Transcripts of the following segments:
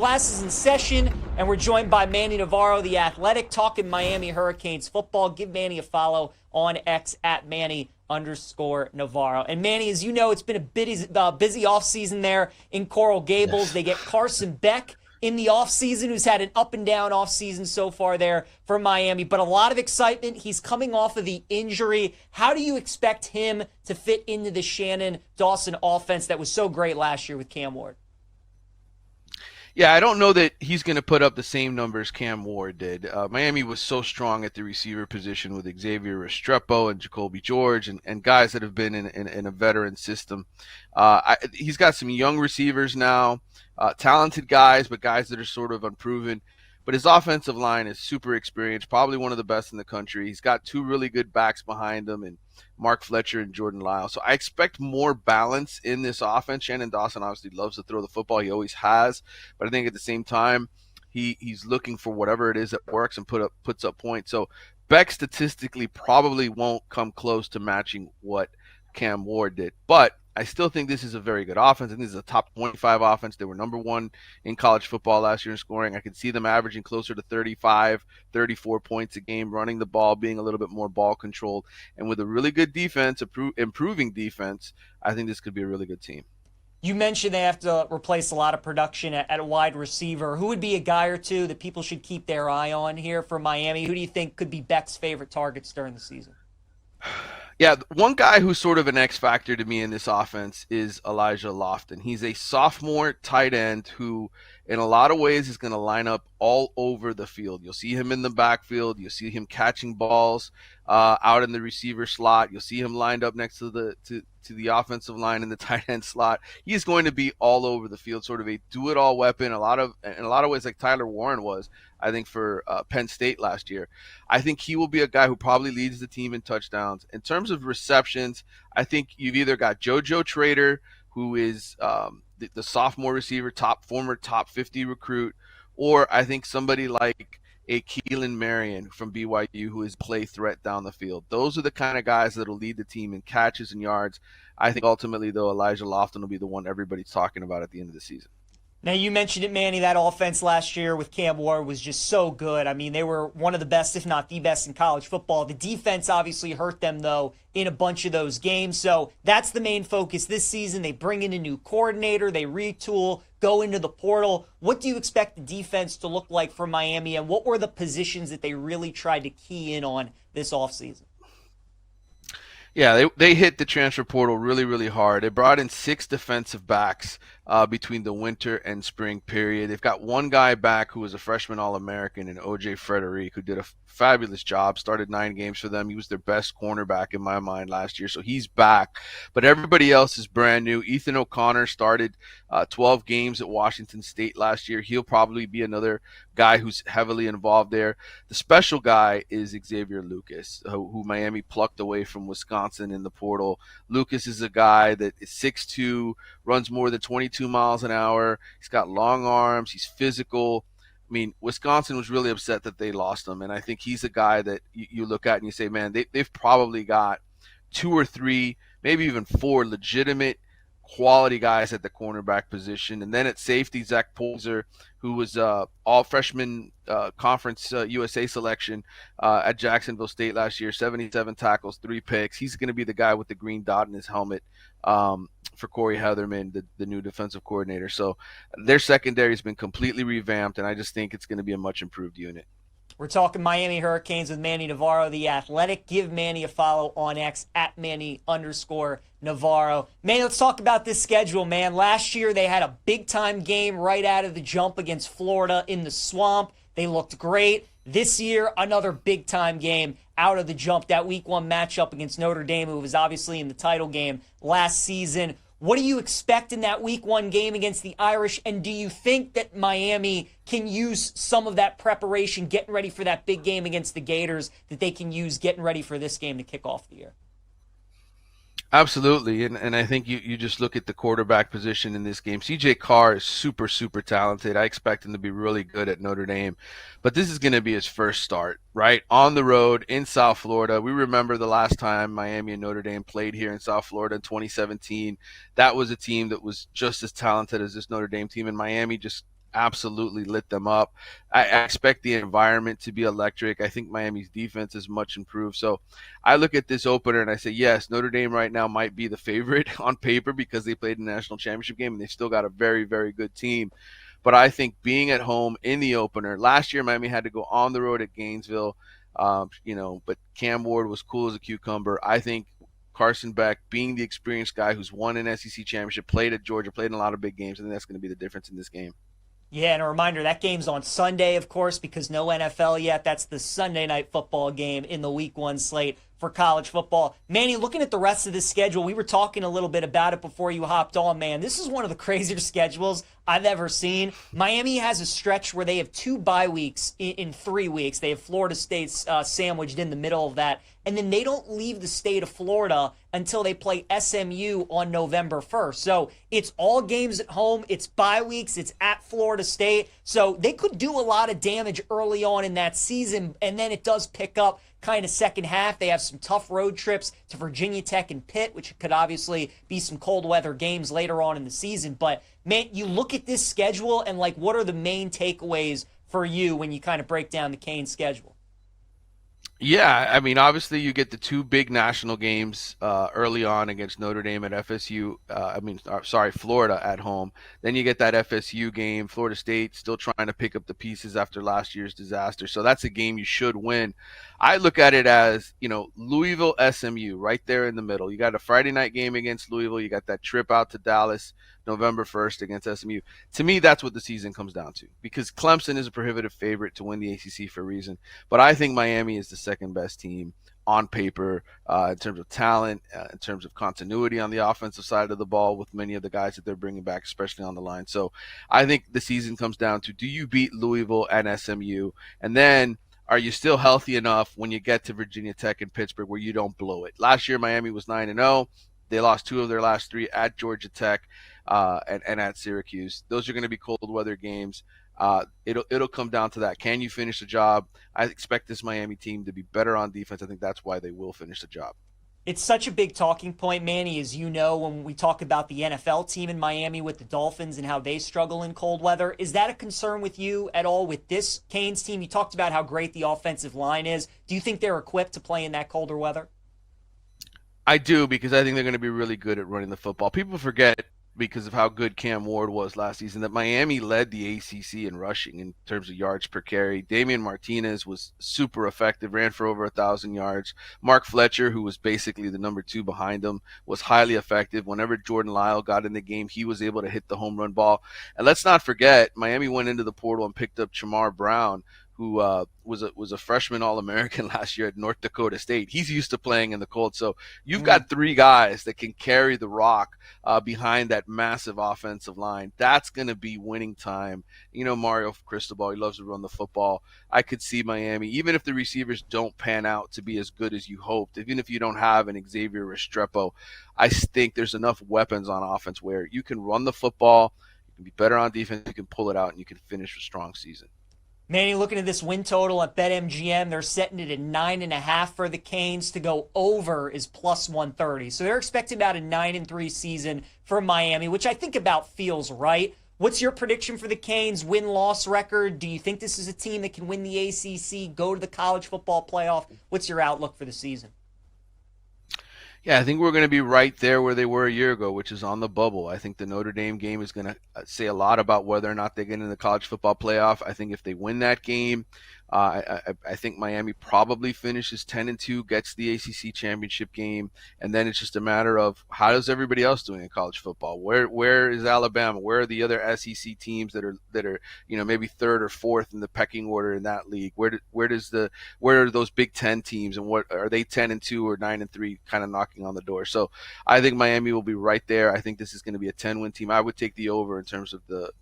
Glasses in session, and we're joined by Manny Navarro, the Athletic, talking Miami Hurricanes football. Give Manny a follow on X at Manny_Navarro. And Manny, as you know, it's been a busy offseason there in Coral Gables. Yes. They get Carson Beck in the offseason, who's had an up and down offseason so far there for Miami, but a lot of excitement. He's coming off of the injury. How do you expect him to fit into the Shannon Dawson offense that was so great last year with Cam Ward? Yeah, I don't know that he's going to put up the same numbers Cam Ward did. Miami was so strong at the receiver position with Xavier Restrepo and Jacoby George and guys that have been in a veteran system. He's got some young receivers now, talented guys, but guys that are sort of unproven. But his offensive line is super experienced, probably one of the best in the country. He's got two really good backs behind him, and Mark Fletcher and Jordan Lyle. So I expect more balance in this offense. Shannon Dawson obviously loves to throw the football. He always has. But I think at the same time, he's looking for whatever it is that works and puts up points. So Beck statistically probably won't come close to matching what Cam Ward did. But I still think this is a very good offense. I think this is a top 25 offense. They were number one in college football last year in scoring. I could see them averaging closer to 35, 34 points a game, running the ball, being a little bit more ball controlled. And with a really good defense, improving defense, I think this could be a really good team. You mentioned they have to replace a lot of production at a wide receiver. Who would be a guy or two that people should keep their eye on here for Miami? Who do you think could be Beck's favorite targets during the season? Yeah, one guy who's sort of an X factor to me in this offense is Elijah Loftton. He's a sophomore tight end who, in a lot of ways, is going to line up all over the field. You'll see him in the backfield. You'll see him catching balls out in the receiver slot. You'll see him lined up next to the offensive line in the tight end slot. He's going to be all over the field, sort of a do-it-all weapon. In a lot of ways, like Tyler Warren was, I think, for Penn State last year. I think he will be a guy who probably leads the team in touchdowns. In terms of receptions, I think you've either got JoJo Trader, who is the sophomore receiver, former top 50 recruit, or I think somebody like a Keelan Marion from BYU, who is play threat down the field. Those are the kind of guys that will lead the team in catches and yards. I think ultimately, though, Elijah Lofton will be the one everybody's talking about at the end of the season. Now, you mentioned it, Manny, that offense last year with Cam Ward was just so good. I mean, they were one of the best, if not the best, in college football. The defense obviously hurt them, though, in a bunch of those games. So that's the main focus this season. They bring in a new coordinator. They retool, go into the portal. What do you expect the defense to look like for Miami, and what were the positions that they really tried to key in on this offseason? Yeah, they hit the transfer portal really, really hard. They brought in 6 defensive backs between the winter and spring period. They've got one guy back who was a freshman All-American in O.J. Frederick, who did a fabulous job, started 9 games for them. He was their best cornerback in my mind last year, so he's back. But everybody else is brand new. Ethan O'Connor started 12 games at Washington State last year. He'll probably be another guy who's heavily involved there. The special guy is Xavier Lucas, who Miami plucked away from Wisconsin in the portal. Lucas is a guy that is 6'2", runs more than 22 miles an hour. He's got long arms. He's physical. I mean, Wisconsin was really upset that they lost him, and I think he's a guy that you look at and you say, man, they've probably got 2 or 3, maybe even 4 legitimate quality guys at the cornerback position. And then at safety, Zach Poyser, who was all freshman conference USA selection at Jacksonville State last year, 77 tackles, 3 picks. He's going to be the guy with the green dot in his helmet for Corey Heatherman, the new defensive coordinator. So their secondary has been completely revamped, and I just think it's going to be a much improved unit. We're talking Miami Hurricanes with Manny Navarro, the Athletic. Give Manny a follow on X at Manny_Navarro. Man, let's talk about this schedule, man. Last year they had a big-time game right out of the jump against Florida in the Swamp. They looked great. This year, another big-time game out of the jump. That Week 1 matchup against Notre Dame, who was obviously in the title game last season. What do you expect in that Week 1 game against the Irish? And do you think that Miami can use some of that preparation, getting ready for that big game against the Gators, that they can use getting ready for this game to kick off the year? Absolutely, and I think you just look at the quarterback position in this game. C.J. Carr is super, super talented. I expect him to be really good at Notre Dame. But this is going to be his first start, right? On the road in South Florida. We remember the last time Miami and Notre Dame played here in South Florida in 2017. That was a team that was just as talented as this Notre Dame team, and Miami just absolutely lit them up. I expect the environment to be electric. I think Miami's defense is much improved. So I look at this opener and I say, yes, Notre Dame right now might be the favorite on paper because they played a national championship game and they still got a very, very good team. But I think being at home in the opener, last year Miami had to go on the road at Gainesville, but Cam Ward was cool as a cucumber. I think Carson Beck, being the experienced guy who's won an SEC championship, played at Georgia, played in a lot of big games, I think that's going to be the difference in this game. Yeah, and a reminder, that game's on Sunday, of course, because no NFL yet. That's the Sunday night football game in the week 1 slate for college football. Manny, looking at the rest of the schedule, we were talking a little bit about it before you hopped on, man. This is one of the crazier schedules I've ever seen. Miami has a stretch where they have 2 bye weeks in 3 weeks. They have Florida State sandwiched in the middle of that. And then they don't leave the state of Florida until they play SMU on November 1st. So it's all games at home. It's bye weeks. It's at Florida State. So they could do a lot of damage early on in that season. And then it does pick up kind of second half. They have some tough road trips to Virginia Tech and Pitt, which could obviously be some cold weather games later on in the season. But, man, you look at this schedule and, like, what are the main takeaways for you when you kind of break down the Canes schedule? Yeah, I mean, obviously you get the 2 big national games early on against Notre Dame at FSU. Florida at home. Then you get that FSU game. Florida State still trying to pick up the pieces after last year's disaster. So that's a game you should win. I look at it as, Louisville, SMU, right there in the middle. You got a Friday night game against Louisville. You got that trip out to Dallas November 1st against SMU. To me, that's what the season comes down to, because Clemson is a prohibitive favorite to win the ACC for a reason. But I think Miami is the second best team on paper in terms of talent, in terms of continuity on the offensive side of the ball with many of the guys that they're bringing back, especially on the line. So I think the season comes down to, do you beat Louisville and SMU? And then, are you still healthy enough when you get to Virginia Tech and Pittsburgh where you don't blow it? Last year, Miami was 9-0. They lost 2 of their last 3 at Georgia Tech and at Syracuse. Those are going to be cold weather games. It'll come down to that. Can you finish the job? I expect this Miami team to be better on defense. I think that's why they will finish the job. It's such a big talking point, Manny, as you know, when we talk about the NFL team in Miami with the Dolphins and how they struggle in cold weather. Is that a concern with you at all with this Canes team? You talked about how great the offensive line is. Do you think they're equipped to play in that colder weather? I do, because I think they're going to be really good at running the football. People forget, because of how good Cam Ward was last season, that Miami led the ACC in rushing in terms of yards per carry. Damian Martinez was super effective, ran for over 1,000 yards. Mark Fletcher, who was basically the number 2 behind him, was highly effective. Whenever Jordan Lyle got in the game, he was able to hit the home run ball. And let's not forget, Miami went into the portal and picked up Chamar Brown, who was a freshman All-American last year at North Dakota State. He's used to playing in the cold. So you've got 3 guys that can carry the rock behind that massive offensive line. That's going to be winning time. Mario Cristobal, he loves to run the football. I could see Miami, even if the receivers don't pan out to be as good as you hoped, even if you don't have an Xavier Restrepo, I think there's enough weapons on offense where you can run the football, you can be better on defense, you can pull it out, and you can finish a strong season. Manny, looking at this win total at BetMGM, they're setting it at 9.5 for the Canes. To go over is plus 130. So they're expecting about a 9-3 season for Miami, which I think about feels right. What's your prediction for the Canes win-loss record? Do you think this is a team that can win the ACC, go to the college football playoff? What's your outlook for the season? Yeah, I think we're going to be right there where they were a year ago, which is on the bubble. I think the Notre Dame game is going to say a lot about whether or not they get in the college football playoff. I think if they win that game, I think Miami probably finishes 10-2, gets the ACC championship game, and then it's just a matter of how is everybody else doing in college football? Where is Alabama? Where are the other SEC teams that are maybe 3rd or 4th in the pecking order in that league? Where are those Big Ten teams, and what are they 10-2 or 9-3 kind of knocking on the door? So I think Miami will be right there. I think this is going to be a 10-win team. I would take the over in terms of the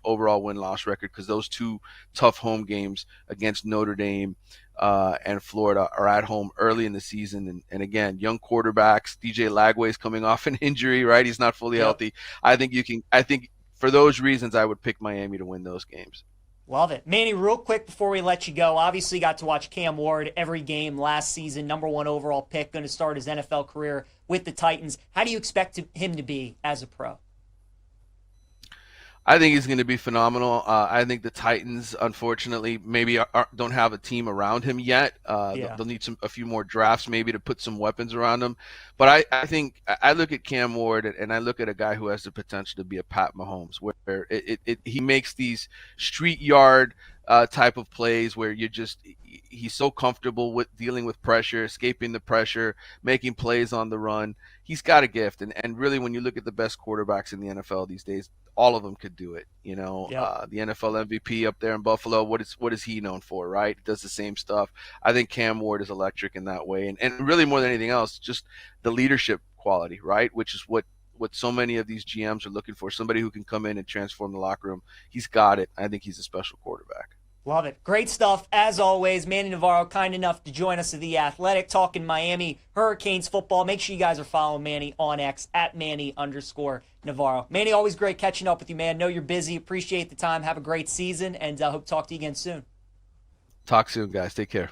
overall win-loss record, because those 2 tough home games against Notre Dame and Florida are at home early in the season. And again, young quarterbacks, DJ Lagway's coming off an injury, right? He's not fully healthy. I think for those reasons, I would pick Miami to win those games. Love it. Manny, real quick before we let you go, obviously got to watch Cam Ward every game last season, number 1 overall pick, going to start his NFL career with the Titans. How do you expect him to be as a pro? I think he's going to be phenomenal. I think the Titans, unfortunately, maybe don't have a team around him yet. They'll need a few more drafts maybe to put some weapons around him. But I think I look at Cam Ward and I look at a guy who has the potential to be a Pat Mahomes, where he makes these street yard type of plays where he's so comfortable with dealing with pressure, escaping the pressure, making plays on the run. He's got a gift, and really when you look at the best quarterbacks in the NFL these days, all of them could do it. The NFL MVP up there in Buffalo, what is he known for, right? He does the same stuff. I think Cam Ward is electric in that way, and really more than anything else, just the leadership quality, right? Which is what so many of these GMs are looking for, somebody who can come in and transform the locker room. He's got it. I think he's a special quarterback. Love it. Great stuff. As always, Manny Navarro, kind enough to join us at The Athletic, talking Miami Hurricanes football. Make sure you guys are following Manny on X, at Manny_Navarro. Manny, always great catching up with you, man. Know you're busy. Appreciate the time. Have a great season, and hope to talk to you again soon. Talk soon, guys. Take care.